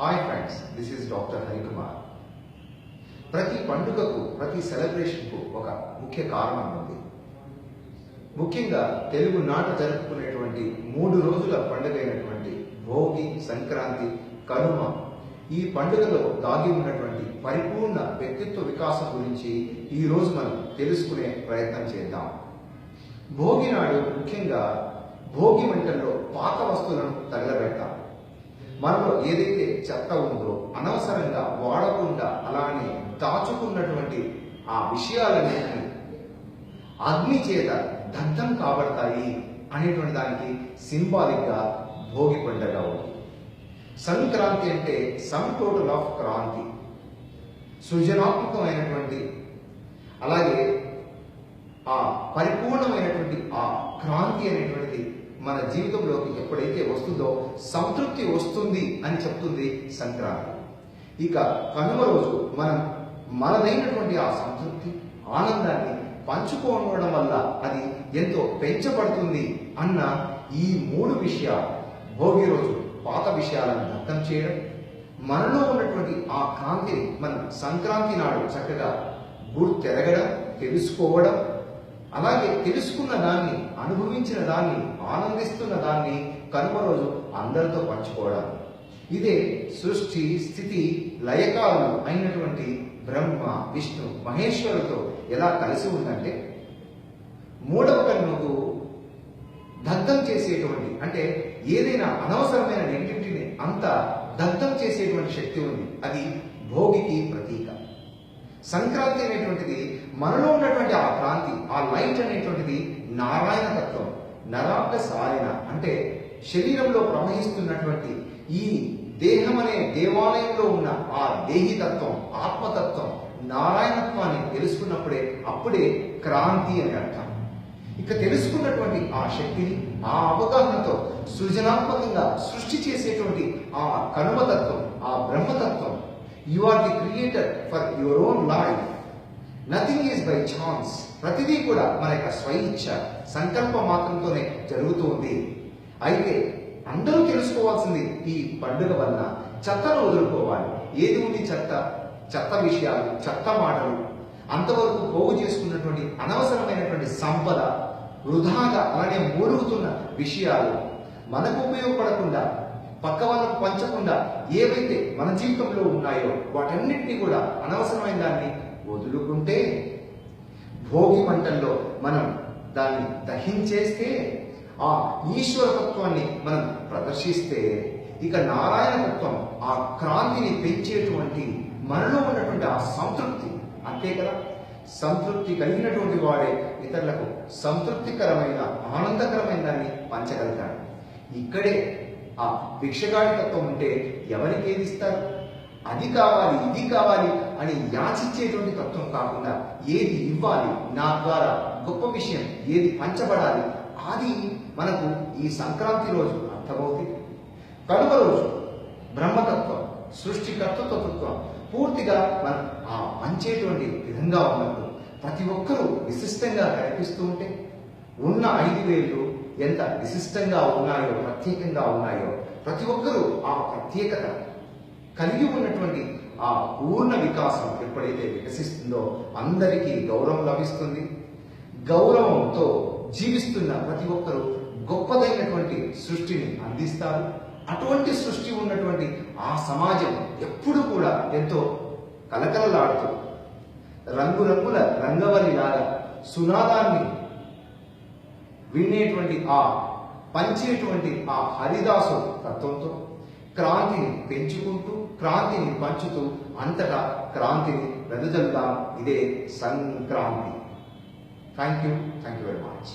Hi friends, this is doctor Harikumar. ప్రతి పండుగకు, ప్రతి సెలబ్రేషన్కు ఒక ముఖ్య కారణం ఉంది. ముఖ్యంగా తెలుగు నాట జరుపుకునేటువంటి 3 రోజుల పండుగ అయినటువంటి భోగి, సంక్రాంతి, కనుమ, ఈ పండుగలో దాగి ఉన్నటువంటి పరిపూర్ణ వ్యక్తిత్వ వికాసం గురించి ఈ రోజు మనం తెలుసుకునే ప్రయత్నం చేద్దాం. భోగి నాడు ముఖ్యంగా భోగి మంటల్లో పాత వస్తువులను తగలబెడతాం. మనలో ఏదైతే చెత్త ఉందో అనవసరంగా వాడకుండా అలానే దాచుకున్నటువంటి ఆ విషయాలన్నింటినీ అగ్ని చేత దగ్ధం కాబడతాయి అనేటువంటి దానికి సింబాలిక్ గా భోగి పండుగ ఉంది. సంక్రాంతి అంటే సమ్ టోటల్ ఆఫ్ క్రాంతి, సృజనాత్మకమైనటువంటి, అలాగే ఆ పరిపూర్ణమైనటువంటి ఆ క్రాంతి అనేటువంటిది మన జీవితంలోకి ఎప్పుడైతే వస్తుందో సంతృప్తి వస్తుంది అని చెప్తుంది సంక్రాంతి. ఇక కనుమ రోజు మనం మనదైనటువంటి ఆ సంతృప్తి, ఆనందాన్ని పంచుకోవడం వల్ల అది ఎంతో పెంచబడుతుంది అన్న ఈ 3 విషయాలు భోగి రోజు పాత విషయాలను దగ్ధం చేయడం, మనలో ఉన్నటువంటి ఆ క్రాంతిని మనం సంక్రాంతి నాడు చక్కగా గుర్తెరగడం, తెలుసుకోవడం, అలాగే తెలుసుకున్న దాన్ని, అనుభవించిన దాన్ని, ఆనందిస్తున్న దాన్ని కనుమ రోజు అందరితో పంచుకోవడం. ఇదే సృష్టి, స్థితి, లయకారులు అయినటువంటి బ్రహ్మ, విష్ణు, మహేశ్వరులతో ఎలా కలిసి ఉందంటే, 3వ కన్నుకు దగ్ధం చేసేటువంటి, అంటే ఏదైనా అనవసరమైన నెగిటివిటీని అంతా దగ్ధం చేసేటువంటి శక్తి ఉంది. అది భోగికి ప్రతీక. సంక్రాంతి అనేటువంటిది మనలో ఉన్నటువంటి ఆ క్రాంతి, ఆ లైట్ అనేటువంటిది నారాయణ తత్వం, నరాంగ సాయన, అంటే శరీరంలో ప్రవహిస్తున్నటువంటి ఈ దేహం అనే దేవాలయంలో ఉన్న ఆ దేహితత్వం, ఆత్మతత్వం, నారాయణత్వాన్ని తెలుసుకున్నప్పుడే అప్పుడే క్రాంతి అని అర్థం. ఇక తెలుసుకున్నటువంటి ఆ శక్తిని, ఆ అవగాహనతో సృజనాత్మకంగా సృష్టి చేసేటువంటి ఆ కనుమతత్వం, ఆ బ్రహ్మతత్వం, you are the creator for your own life, nothing is by chance. ప్రతిదీ కూడా మన యొక్క స్వయిచ్ఛ, సంకల్ప మాత్రంతోనే జరుగుతూ ఉంది. అయితే అందరూ తెలుసుకోవాల్సింది ఈ పండుగ వల్ల చెత్తను వదులుకోవాలి. ఏది ఉంది చెత్త? చెత్త విషయాలు, చెత్త మాటలు, అంతవరకు పోగు చేసుకున్నటువంటి అనవసరమైనటువంటి సంపద, వృధాగా అలానే మూలుగుతున్న విషయాలు, మనకు ఉపయోగపడకుండా, పక్క వాళ్ళకు పంచకుండా ఏవైతే మన జీవితంలో ఉన్నాయో వాటన్నిటినీ కూడా అనవసరమైన దాన్ని వదులుకుంటే, భోగి మంటల్లో మనం దాన్ని దహించేస్తే, ఆ ఈశ్వరతత్వాన్ని మనం ప్రదర్శిస్తే, ఇక నారాయణతత్వం, ఆ క్రాంతిని పెంచేటువంటి మనలో ఉన్నటువంటి ఆ సంతృప్తి, అంతే కదా, సంతృప్తి కలిగినటువంటి వాడే ఇతరులకు సంతృప్తికరమైన, ఆనందకరమైన దాన్ని పంచగలుగుతాడు. ఇక్కడే ఆ భిక్షగాడి తత్వం ఉంటే ఎవరికి ఏది ఇస్తారు? అది కావాలి, ఇది కావాలి అని యాచించేటువంటి తత్వం కాకుండా ఏది ఇవ్వాలి, నా ద్వారా గొప్ప విషయం ఏది పంచబడాలి, అది మనకు ఈ సంక్రాంతి రోజు అర్థమవుతుంది. కనుమ రోజు బ్రహ్మతత్వం, సృష్టికర్తృత్వం పూర్తిగా మనం ఆ పంచేటువంటి విధంగా ఉన్నప్పుడు ప్రతి ఒక్కరూ విశిష్టంగా కనిపిస్తూ ఉంటే, ఉన్న 5 వేళ్ళు ఎంత విశిష్టంగా ఉన్నాయో, ప్రత్యేకంగా ఉన్నాయో, ప్రతి ఒక్కరూ ఆ ప్రత్యేకత కలిగి ఉన్నటువంటి ఆ పూర్ణ వికాసం ఎప్పుడైతే వికసిస్తుందో అందరికీ గౌరవం లభిస్తుంది. గౌరవంతో జీవిస్తున్న ప్రతి ఒక్కరూ గొప్పదైనటువంటి సృష్టిని అందిస్తారు. అటువంటి సృష్టి ఉన్నటువంటి ఆ సమాజం ఎప్పుడు కూడా ఎంతో కలకలలాడుతూ రంగురంగుల రంగవల్లిలాగా సునాదాన్ని వినేటువంటి ఆ పంచేటువంటి ఆ హరిదాసు తత్వంతో క్రాంతిని పెంచుకుంటూ, క్రాంతిని పంచుతూ అంతటా క్రాంతిని వెదజల్లుదాం. ఇదే Sankranti. Thank you very much.